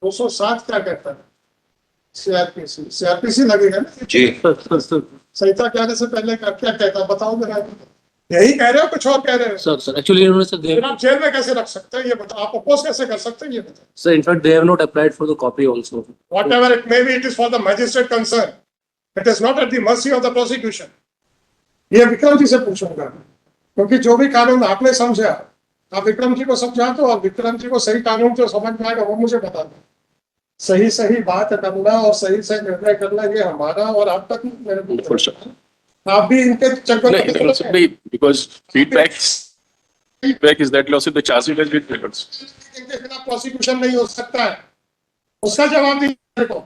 207 क्या कहता है? सीआरपीसी लगेगा ना जी संहिता के आने से पहले क्या क्या कहता है बताओ मेरा। यही कह रहे हो कुछ और कह रहे हो? सर एक्चुअली इन्होंने सर फिर आप जेल में कैसे रख सकते हैं ये बताओ, आप अपोज कैसे कर सकते हैं ये बताओ। Sir in fact they have not applied for the copy also. Whatever it may be, it is for the magistrate concerned. It is not at the mercy of the prosecution. ये विक्रम जी से पूछूंगा, क्योंकि जो भी कानून आपने समझा आप विक्रम जी को समझा दो, और विक्रम जी को सही कानून जो समझ में आएगा वो मुझे बता दो। सही सही बात करना और सही से निर्णय करना ये हमारा और आप तक मेरे बिल्कुल सर। आप भी इनके चक्कर No, it will also be because feedback is that also the charge sheet has been prepared. इनके खिलाफ प्रोसिक्यूशन नहीं हो सकता है, उसका जवाब दीजिए मेरे को।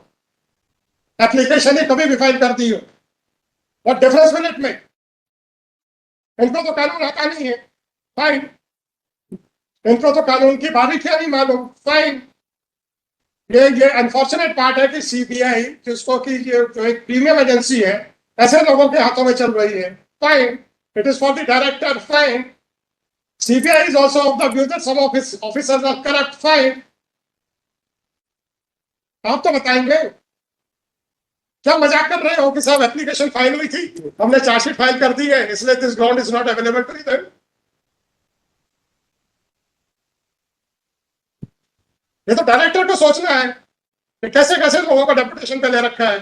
एप्लीकेशन ही कभी भी फाइल कर दी हो, what difference will it make? इनको तो कानून आता नहीं है, फाइन। इनको तो कानून की बारीकियां नहीं मालूम, फाइन। ये अनफॉर्चुनेट पार्ट है कि सीबीआई जिसको कि ये जो एक प्रीमियम एजेंसी है ऐसे लोगों के हाथों में चल रही है, fine. It is for the director, fine. CBI is also of the view that some of his officers are corrupt, fine. आप तो बताएंगे। क्या मजाक कर रहे हो कि साहब एप्लीकेशन फाइल हुई थी, हमने चार्जशीट फाइल कर दी है, इसलिए this ground is not available to them? ये तो डायरेक्टर को सोचना है कि कैसे कैसे लोगों को डेपुटेशन पे ले रखा है।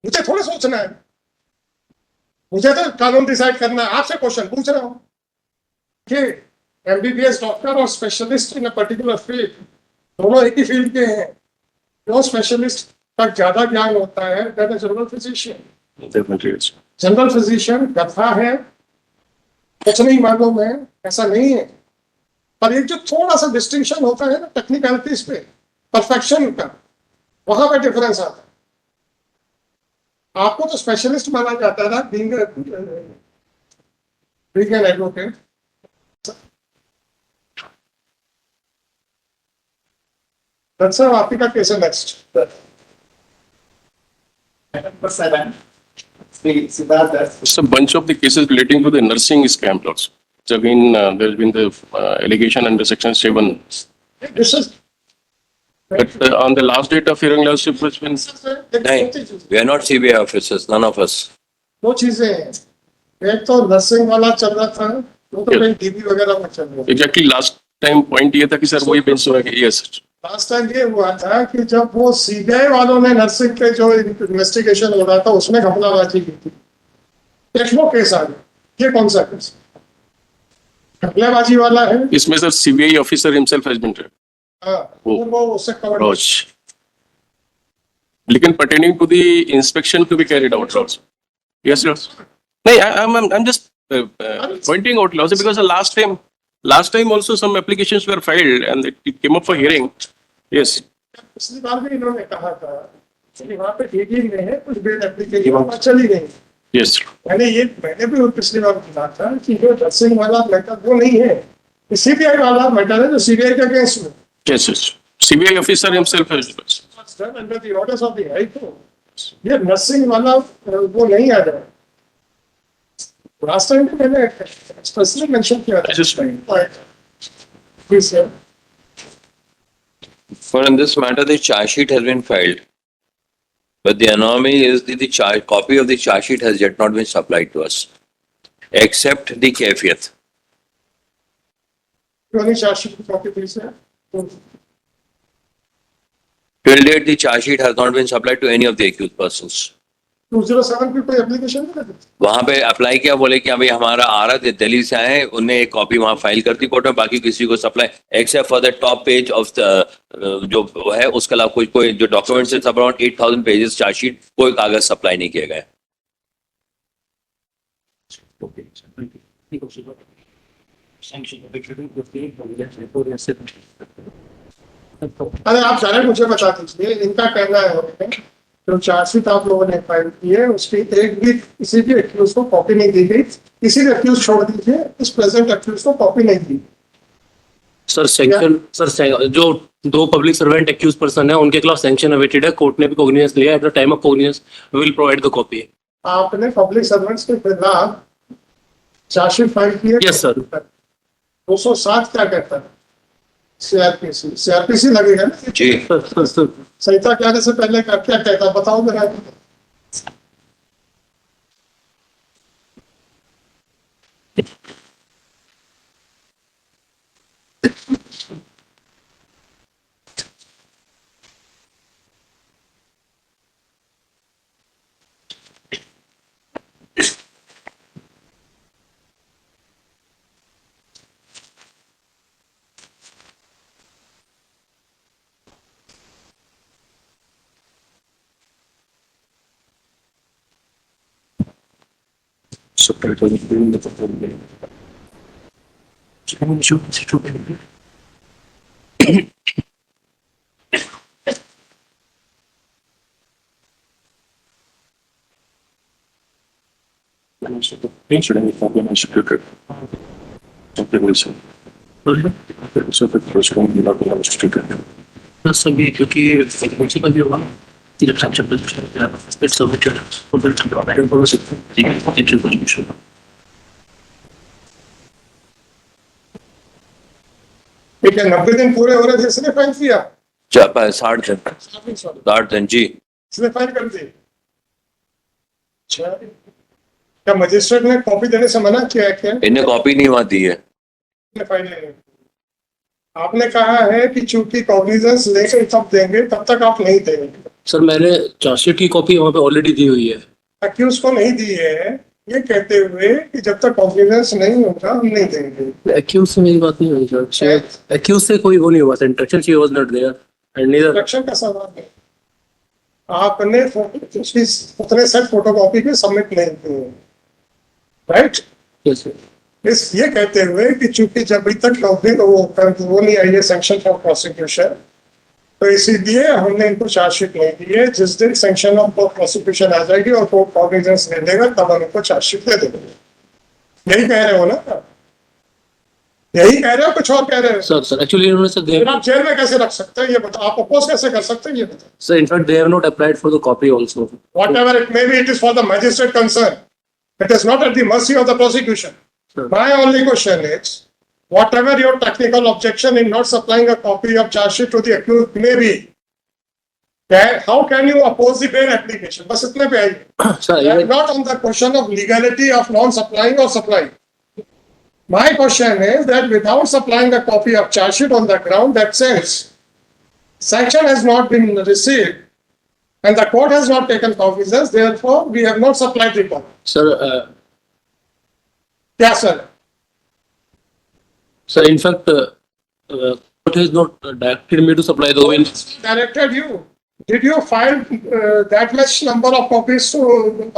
मुझे थोड़ा सोचना है, मुझे तो कानून डिसाइड करना है। आपसे क्वेश्चन पूछ रहा हूं कि एमबीबीएस डॉक्टर और specialist in a particular field दोनों एक ही फील्ड के हैं, जो स्पेशलिस्ट तक ज्यादा ज्ञान होता है then general physician. General physician गधा है, कुछ नहीं मालूम है, ऐसा नहीं है। पर एक जो थोड़ा सा डिस्टिंक्शन होता है ना टेक्निकलिटीज पे, परफेक्शन का, वहां पे डिफरेंस आता है। आपको तो स्पेशलिस्ट माना जाता है ना, बीइंग एन एडवोकेट। सर आपकी का केस है next. It's a bunch of the cases relating to the nursing scam also. So again, there's been the allegation under Section 7. This is But on the last date of hearing lordship has been नहीं, we are not CBI officers, none of us. दो चीजें हैं, एक तो nursing वाला चल रहा था, वो तो Yes. कहीं डीबी वगैरह में चल रहा था। exactly last time point ये था कि सर वही बेंच हुआ कि yes. लास्ट टाइम ये हुआ था कि जब वो सीबीआई वालों ने नर्सिंग के जो इन्वेस्टिगेशन हो रहा था उसमें घपलाबाजी की थी, एक वो केस आ गया। ये कौन सा केस घपलाबाजी वाला है? इसमें sir CBI officer himself has been हाँ, वो उससे कवर। approached. लेकिन pertaining to the inspection to be carried out also. Yes, yes. No, I'm just pointing out also because the last time also some applications were filed and it came up for hearing. Yes. पिछली बार भी इन्होंने कहा था कि वहाँ पे DD में है कुछ बेल एप्लीकेशन चली गई। Yes. मैंने भी पिछली बार कहा था कि जो नर्सिंग वाला मैटर वो नहीं है, सीबीआई वाला मैटर है जो सीबीआई के अगेंस्ट में। Yes, yes. CBI officer himself has done under the orders of the High Court. ये नर्सिंग वाला वो नहीं आ रहा है। लास्ट टाइम तो मैंने स्पेशली मेंशन किया था। Just Please, sir. For in this matter, the charge sheet has been filed. But the anomaly is the copy of the charge sheet has yet not been supplied to us, except the caveat. Only charge sheet copy, please, sir. Till date, the charge sheet has not been supplied to any of the accused persons. 207 पे कोई application नहीं है? वहां पे apply किया, बोले कि अभी हमारा आ रहा है, दिल्ली से आए, उन्हें एक कॉपी वहां फाइल कर दी कोर्ट में, बाकी किसी को supply except for the top page of the जो है उसके अलावा कोई जो डॉक्यूमेंट्स है सब अराउंड 8000 पेजेस चार्जशीट, कोई कागज सप्लाई नहीं किए गए। अरे आप सारे मुझे बता दीजिए, इनका कहना है जो चार्जशीट आप लोगों ने फाइल की है उसकी एक भी किसी भी एक्यूज को कॉपी नहीं दी गई। किसी भी एक्यूज छोड़ दीजिए, इस प्रेजेंट एक्यूज को कॉपी नहीं दी। सर सैंक्शन जो दो पब्लिक सर्वेंट एक्यूज पर्सन है उनके खिलाफ सैंक्शन अवेटेड है, कोर्ट ने भी कॉग्निजेंस लिया। At the time of cognizance we will provide the copy. आपने पब्लिक सर्वेंट्स के खिलाफ चार्जशीट फाइल की है? Yes sir. 207 क्या कहता है? सीआरपीसी लगेगा ना? जी सर संहिता के आने से पहले क्या क्या कहता है बताओ मेरा। सभी क्योंकि प्रिंसिपल भी होगा it's submitted for the contribution. ठीक है, 90 दिन पूरे हो रहे थे, इसने फाइन किया 60 दिन 60 दिन जी इसने फाइन कर दी। अच्छा, क्या मजिस्ट्रेट ने कॉपी देने से मना किया है क्या? इन्हें कॉपी नहीं वहां दी है। फाइन नहीं, आपने कहा है कि चूंकि कॉग्निजेंस लेकर तब देंगे, तब तक आप नहीं देंगे। सर मैंने चार्जशीट की कॉपी वहाँ पे ऑलरेडी दी हुई है। अक्यूज को नहीं दी है ये कहते हुए कि जब तक कॉग्निजेंस नहीं होगा हम नहीं देंगे। एक्यूज से मेरी बात नहीं हुई सर, एक्यूज से कोई वो नहीं हुआ sir, instruction she was not there and neither instruction का सवाल है, आपने उतने सेट फोटोकॉपी के सबमिट नहीं किए, राइट? Yes sir. इस ये कहते हुए कि चूंकि जब तक वो नहीं आई है सैंक्शन फॉर प्रोसिक्यूशन, तो इसीलिए हमने इनको चार्जशीट नहीं दी है। जिस दिन सैंक्शन ऑफ प्रोसिक्यूशन आ जाएगी और कोर्ट कॉग्निजेंस ले लेगा तब हम इनको चार्जशीट दे देंगे। यही कह रहे हो ना? यही कह रहे हो, कुछ और कह रहे हो? सर एक्चुअली इन्होंने सर फिर आप जेल में कैसे रख सकते हैं ये बताओ, आप अपोज कैसे कर सकते हैं ये बताओ। Sir in fact they have not applied for the copy also. Whatever it may be, it is for the magistrate concern. It is not at the mercy of the prosecution. Sure. My only question is, whatever your technical objection in not supplying a copy of charge sheet to the accused may be, how can you oppose the bail application? बस इतने पे आइए। Sir Not on the question of legality of non-supplying or supplying. My question is that without supplying a copy of charge sheet on the ground that says sanction has not been received and the court has not taken cognizance, therefore we have not supplied the copy. Sir Yes, sir. Sir in fact court has not directed me to supply the copy. Directed you. Did you file that much number of copies to,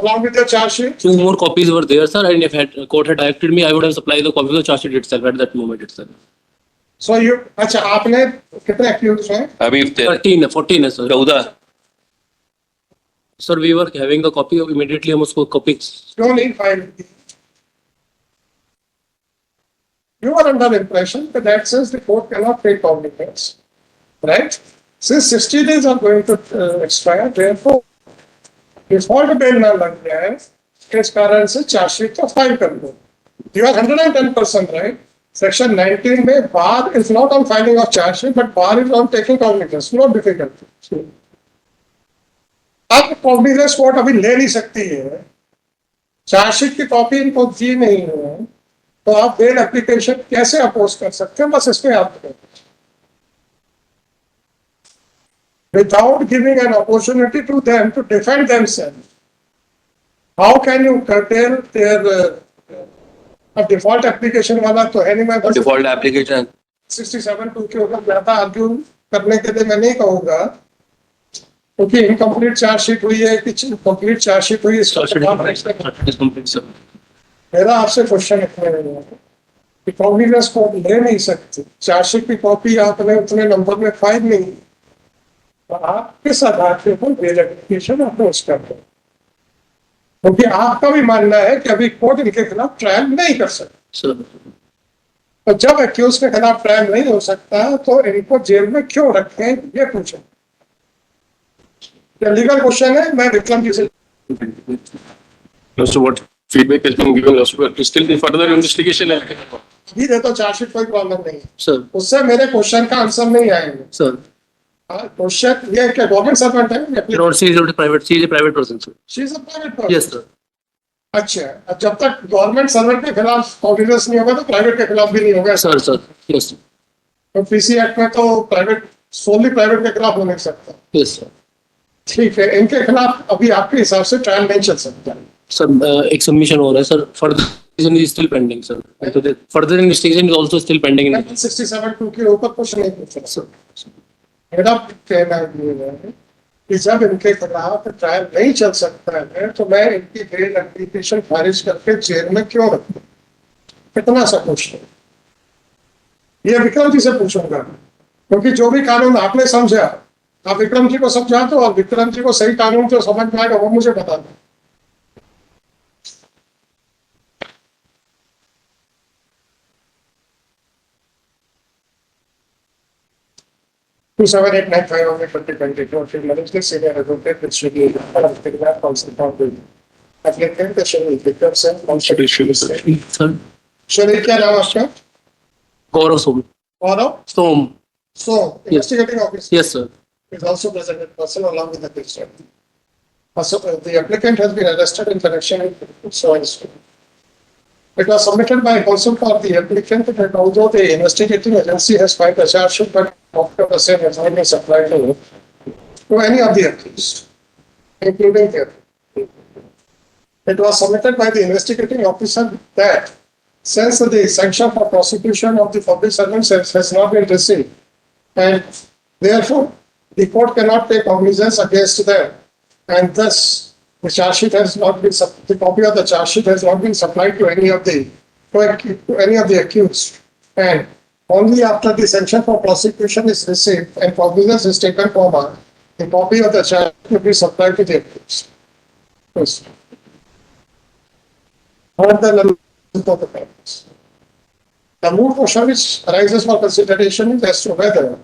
along with the charge sheet? Two more copies were there, sir, and if court had directed me, I would have supplied the copy of the charge sheet itself at that moment itself. So you, अच्छा आपने कितने accused हैं? अभी 14 है sir. 14 sir we were having the copy of immediately हम उसको copy क्यों नहीं file की? You are under the impression that since the court cannot take cognizance, right? Since 60 days are going to expire, therefore default bail ना लग जाए, इस कारण से charge sheet तो file कर दो। You are 110% right. Section 19 में bar is not on filing of charge sheet, but bar is on taking cognizance. No difficulty. अब cognizance court अभी ले नहीं सकती है, चार्जशीट की कॉपी इनको दी नहीं है, तो आप बेल एप्लीकेशन कैसे अपोज कर सकते हैं? बस इसमें आप without giving an opportunity to them to defend themselves, how can you curtail their default application वाला तो है नहीं। मैं डिफॉल्ट एप्लीकेशन 67(2) के ऊपर ज्यादा आर्ग्यू करने के लिए मैं नहीं कहूँगा, क्योंकि इनकम्प्लीट चार्जशीट हुई है कि कंप्लीट चार्जशीट हुई है। मेरा आपसे क्वेश्चन इतना है कि कॉग्निजेंस कोर्ट ले नहीं सकती, चार्जशीट की कॉपी आपने उतने नंबर में फाइल नहीं, तो आप किस आधार पे बेल एप्लीकेशन अप्रोच करते हैं? क्योंकि आपका भी मानना है कि अभी कोर्ट इनके खिलाफ ट्रायल नहीं कर सकता, तो जब एक्यूज के खिलाफ ट्रायल नहीं हो सकता तो इनको जेल में क्यों रखें, ये पूछें। लीगल क्वेश्चन है, मैं विक्रम जी से So what feedback has been given us, but still the further investigation अभी दे तो चार्जशीट, कोई प्रॉब्लम नहीं है, सर उससे मेरे क्वेश्चन का आंसर नहीं आएंगे। सर क्वेश्चन ये क्या गवर्नमेंट सर्वेंट है? Not she is private, she is a private person sir. She is a private. Yes sir. अच्छा, अब जब तक गवर्नमेंट सर्वेंट के खिलाफ कॉन्फिडेंस नहीं होगा तो प्राइवेट के खिलाफ भी नहीं होगा। सर सर यस तो पीसी एक्ट में तो प्राइवेट, सोनली प्राइवेट के खिलाफ हो नहीं सकता। Yes sir. ठीक है, इनके खिलाफ अभी आपके हिसाब से ट्रायल नहीं चल सकता। सर एक सबमिशन हो रहा है sir, further is still pending sir, तो further investigation is also still pending in 67(2) के ऊपर कुछ नहीं पूछा सर। मेरा कहना ये है कि जब इनके खिलाफ ट्रायल नहीं चल सकता है तो मैं इनकी बेल एप्लीकेशन खारिज करके जेल में क्यों रखूं? कितना सा क्वेश्चन ये विक्रम जी से पूछूंगा, क्योंकि जो भी कानून आपने समझा आप विक्रम जी को समझा दो, और विक्रम जी को सही कानून जो समझ में आएगा वो मुझे बता दो। Two seven eight nine five only 2022. Management senior advocate with Shri Telegraph Council Foundation. Applicant the Shri Vikram Singh Constitution. Sir. Shri क्या नाम आपका? Gaurav Som. Gaurav? Som. So investigating officer yes sir. is also present in person along with the picture. Also, the applicant has been arrested in connection with so and so. It was submitted by counsel for the applicant that although the investigating agency has filed a charge sheet, but after the same has not been supplied to any of the accused, including the applicant. It was submitted by the investigating officer that since the sanction for prosecution of the public servants has not been received, and therefore the court cannot take cognizance against them, and thus the charge sheet has not been, the copy of the charge sheet has not been supplied to any of the accused, and only after the sanction for prosecution is received and cognizance is taken from her, the copy of the charge sheet will be supplied to the accused. Yes. What the limits of the purpose? The moot question which arises for consideration is as to whether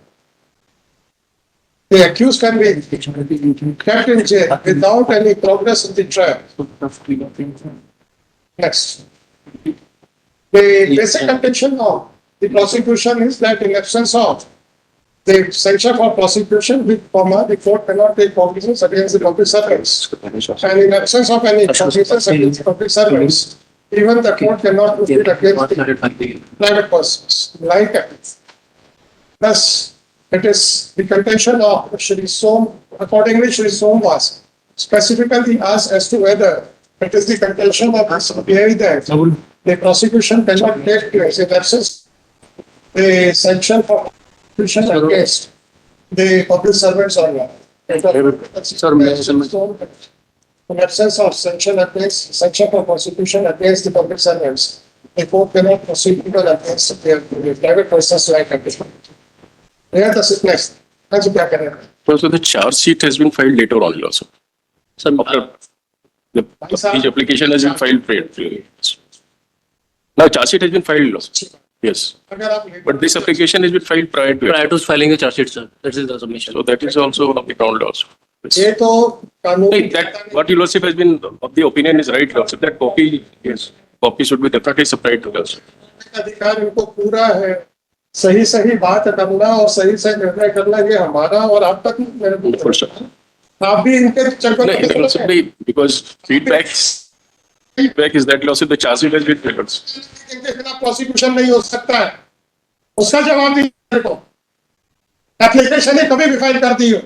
the accused can be kept in jail without any progress in the trial. Next. The basic contention of the prosecution is that in absence of the sanction for prosecution with comma, the court cannot take cognizance against the public servants. And in absence of any cognizance against the public servants, even the court cannot proceed against the private persons. Like that. Thus, it is the contention of Shri Som, accordingly Shri Som was specifically asked as to whether it is the contention of the CBI that the prosecution cannot take place in absence the sanction for prosecution against the public servants or not. In absence of sanction for prosecution against the public servants, the court cannot proceed even against the private persons like applicant. Yeah, that's it. Next. Thanks for that. So the charge sheet has been filed later on also. Sir Each application has been filed prior. Now charge sheet has been filed also. Yes. अगर आप But this application has been filed prior to it. prior to filing the charge sheet sir, that is the submission. So that is also on the ground also. Yes. ये तो कानून Hey, that what your lordship has been of the opinion is right, lordship. That copy, yes, copy should be definitely supplied to us. अधिकार इनको पूरा है सही बात करना और सही से निर्णय करना, ये हमारा और आप तक मेरे Biल्कुल sir. आप भी इनके चक्कर No, it also be because feedback is that lordship the charge sheet has been filed. इनके खिलाफ प्रोसिक्यूशन नहीं हो सकता है, उसका जवाब दीजिए मेरे को। एप्लीकेशन ही कभी भी फाइल कर दी हो,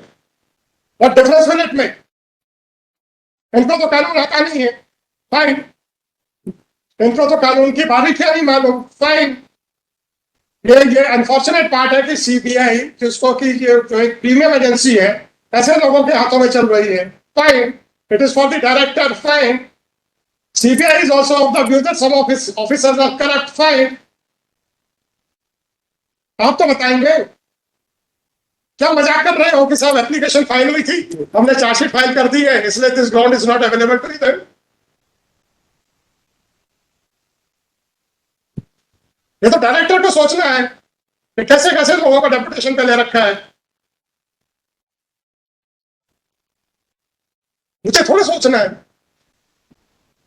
what difference will it make? इनको तो कानून आता नहीं है, फाइन। इनको तो कानून की बारीकियां नहीं मालूम, फाइन। ये अनफॉर्चुनेट पार्ट है कि सीबीआई जिसको कि ये जो एक प्रीमियम एजेंसी है ऐसे लोगों के हाथों में चल रही है, fine. It is for the director, fine. CBI is also of the view that some of his officers are corrupt, fine. आप तो बताएंगे, क्या मजाक कर रहे हो कि साहब एप्लीकेशन फाइल हुई थी, हमने चार्जशीट फाइल कर दी है, इसलिए this ground is not available to them. ये तो डायरेक्टर को सोचना है कि कैसे कैसे लोगों को डेपुटेशन पे ले रखा है। मुझे थोड़ा सोचना है,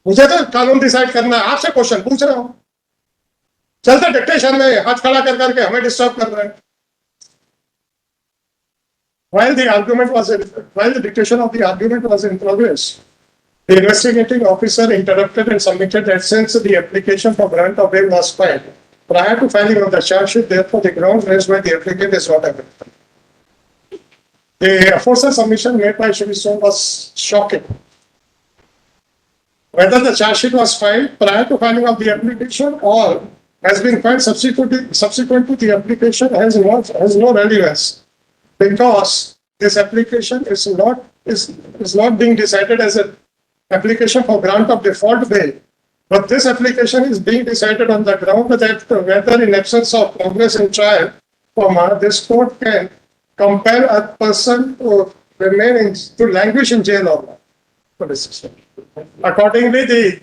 मुझे तो कानून डिसाइड करना है। आपसे क्वेश्चन पूछ रहा हूं, चलते डिक्टेशन में हाथ खड़ा कर करके हमें डिस्टर्ब कर रहे हैं. While the dictation of the argument was in progress, the investigating officer interrupted and submitted that since the application for grant of bail was filed prior to filing of the charge sheet, therefore the ground raised by the applicant is not available. The aforesaid submission made by Shri Singh was shocking. Whether the charge sheet was filed prior to filing of the application or has been filed subsequent to the application has no relevance, because this application is not being decided as an application for grant of default bail, but this application is being decided on the ground that whether in absence of progress in trial, this court can compel a person to to languish in jail or not. Accordingly, the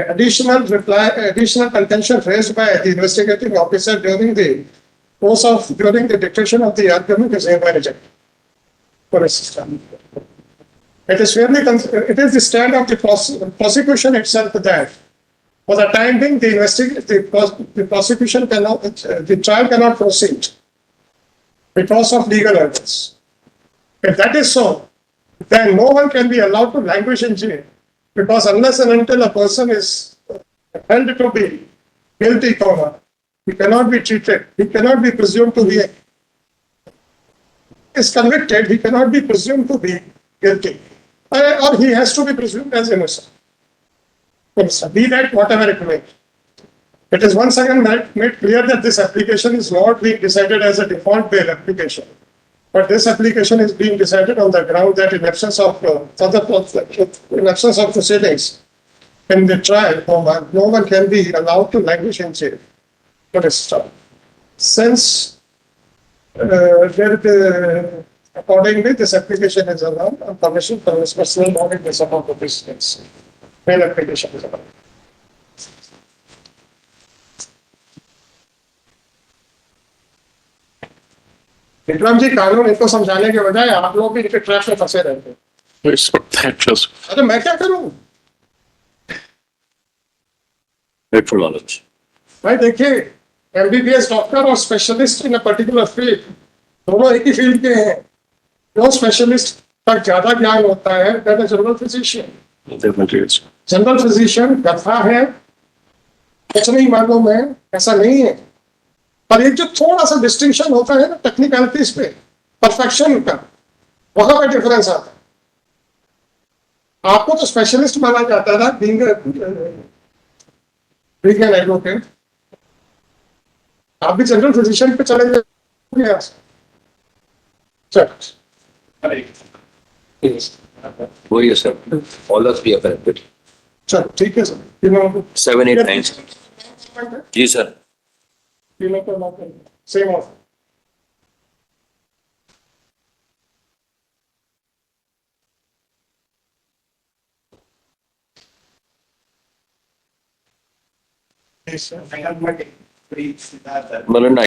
additional contention raised by the investigating officer during the dictation of the argument is hereby rejected. It is the stand of the prosecution itself that for the time being the prosecution the trial cannot proceed because of legal errors. If that is so, then no one can be allowed to languish in jail, because unless and until a person is held to be guilty, he cannot be treated, he cannot be presumed to be is convicted, he cannot be presumed to be guilty, or he has to be presumed as innocent. Be that whatever it may. It is once again made clear that this application is not being decided as a default bail application, but this application is being decided on the ground that in absence of proceedings in the trial, no one can be allowed to languish in jail. Since accordingly, this application is allowed and permission for this personal knowledge is about the business. Bail application is allowed. Vikram ji, कानून इनको समझाने के बजाय आप लोग भी इनके trap में फंसे रहते हैं. It's not that just. अरे मैं क्या करूं? Grateful knowledge. भाई देखिए, MBBS डॉक्टर और specialist in a particular field दोनों एक ही फील्ड के हैं. जो स्पेशलिस्ट तक ज्यादा ज्ञान होता है that is general physician. Definitely it's. General physician गधा है, कुछ नहीं मालूम है, ऐसा नहीं है. पर एक जो थोड़ा सा डिस्टिंक्शन होता है ना टेक्निकलिटीज पे, परफेक्शन का, वहां पर डिफरेंस आता है. आपको तो स्पेशलिस्ट माना जाता था बीइंग एन एडवोकेट. आप भी जनरल फिजिशियन पे चले गए. वही है sir. All us be affected. चलो ठीक है सर. 7, 8, 9. जी सर. सेम ऑफ मतलब